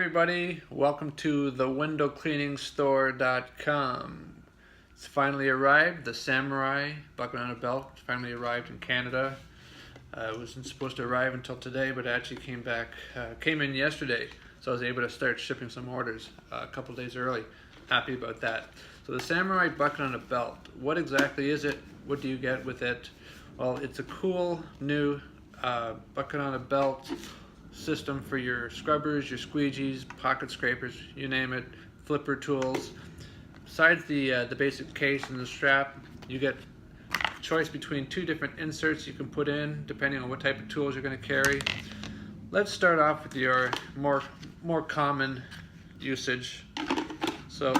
everybody, welcome to thewindowcleaningstore.com. It's finally arrived. The Samurai bucket on a belt finally arrived in Canada. It wasn't supposed to arrive until today, but it actually came in yesterday, so I was able to start shipping some orders a couple days early. Happy about that. So the Samurai bucket on a belt, what exactly is it? What do you get with it? Well, it's a cool new bucket on a belt system for your scrubbers, your squeegees, pocket scrapers, you name it, flipper tools. Besides the basic case and the strap, you get choice between two different inserts you can put in depending on what type of tools you're going to carry. Let's start off with your more common usage. So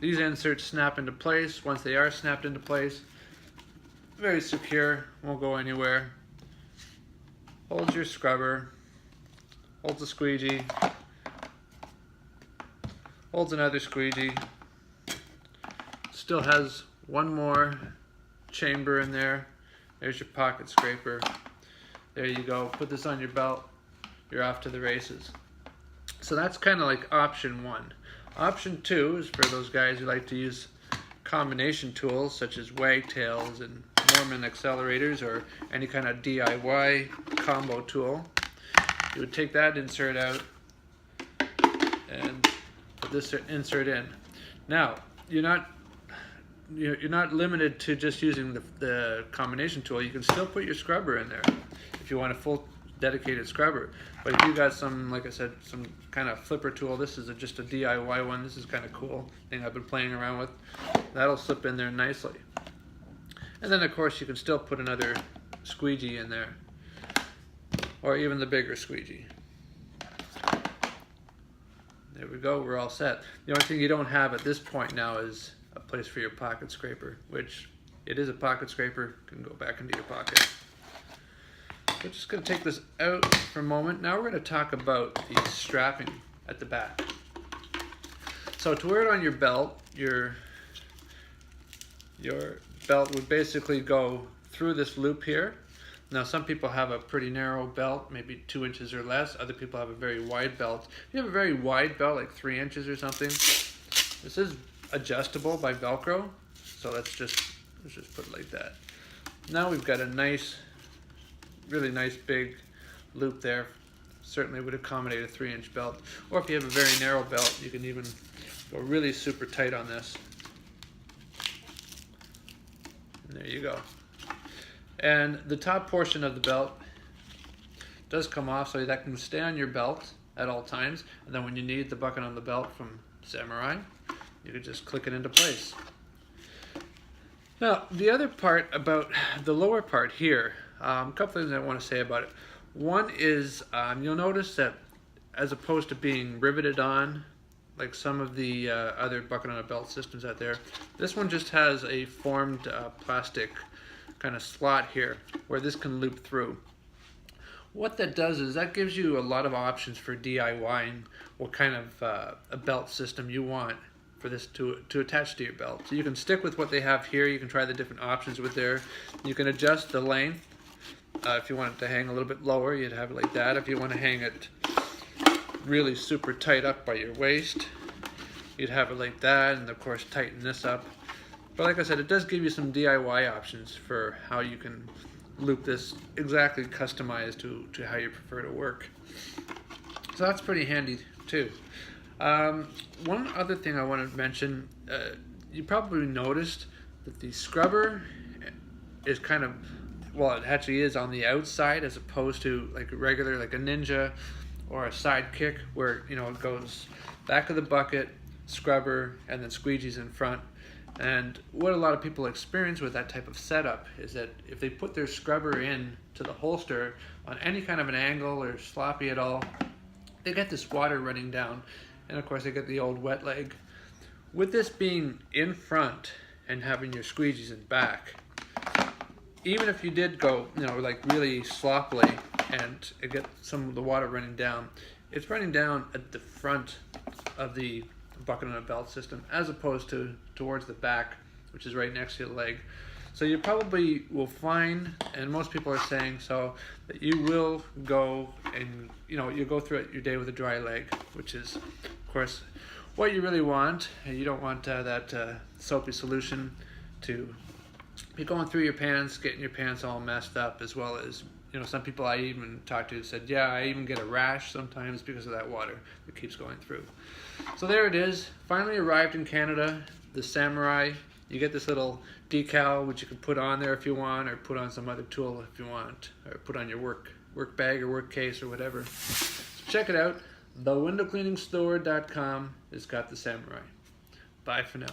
these inserts snap into place. Once they are snapped into place, very secure, won't go anywhere. Holds your scrubber, holds a squeegee, holds another squeegee, still has one more chamber in there. There's your pocket scraper. There you go. Put this on your belt, you're off to the races. So that's kind of like option one. Option two is for those guys who like to use combination tools such as wagtails and Norman accelerators or any kind of DIY combo tool. You would take that insert out and put this insert in. Now, you're not limited to just using the combination tool. You can still put your scrubber in there if you want a full dedicated scrubber. But if you got some, like I said, some kind of flipper tool, this is just a DIY one. This is kind of cool thing I've been playing around with. That'll slip in there nicely. And then of course you can still put another squeegee in there, or even the bigger squeegee. There we go, we're all set. The only thing you don't have at this point now is a place for your pocket scraper, which it is a pocket scraper, can go back into your pocket. We're just going to take this out for a moment. Now we're going to talk about the strapping at the back. So to wear it on your belt, your belt would basically go through this loop here. Now some people have a pretty narrow belt, maybe 2 inches or less. Other people have a very wide belt. If you have a very wide belt, like 3 inches or something, this is adjustable by Velcro. So let's just put it like that. Now we've got a nice, really nice big loop there. Certainly would accommodate a 3-inch belt. Or if you have a very narrow belt, you can even go really super tight on this. And there you go. And the top portion of the belt does come off so that can stay on your belt at all times. And then when you need the bucket on the belt from Samurai, you can just click it into place. Now, the other part about the lower part here, a couple things I want to say about it. One is you'll notice that as opposed to being riveted on, like some of the other bucket on a belt systems out there, this one just has a formed plastic kind of slot here where this can loop through. What that does is that gives you a lot of options for DIYing what kind of a belt system you want for this to attach to your belt. So you can stick with what they have here. You can try the different options with there. You can adjust the length. If you want it to hang a little bit lower, you'd have it like that. If you want to hang it really super tight up by your waist, you'd have it like that, and of course tighten this up. But like I said, it does give you some DIY options for how you can loop this exactly customized to how you prefer to work. So that's pretty handy too. One other thing I wanted to mention, you probably noticed that the scrubber is kind of, well, it actually is on the outside as opposed to like a regular, like a Ninja or a Sidekick, where it goes back of the bucket, scrubber, and then squeegees in front. And what a lot of people experience with that type of setup is that if they put their scrubber in to the holster on any kind of an angle or sloppy at all, they get this water running down, and of course they get the old wet leg. With this being in front and having your squeegees in back, even if you did go like really sloppily and it get some of the water running down, it's running down at the front of the bucket on a belt system as opposed to towards the back, which is right next to the leg. So you probably will find, and most people are saying so, that you will go and you go through your day with a dry leg, which is, of course, what you really want. You don't want that soapy solution to be going through your pants, getting your pants all messed up, as well as some people I even talked to said, yeah, I even get a rash sometimes because of that water that keeps going through. So there it is, finally arrived in Canada, the Samurai. You get this little decal which you can put on there if you want, or put on some other tool if you want, or put on your work bag or work case or whatever. So check it out. TheWindowCleaningstore.com has got the Samurai. Bye for now.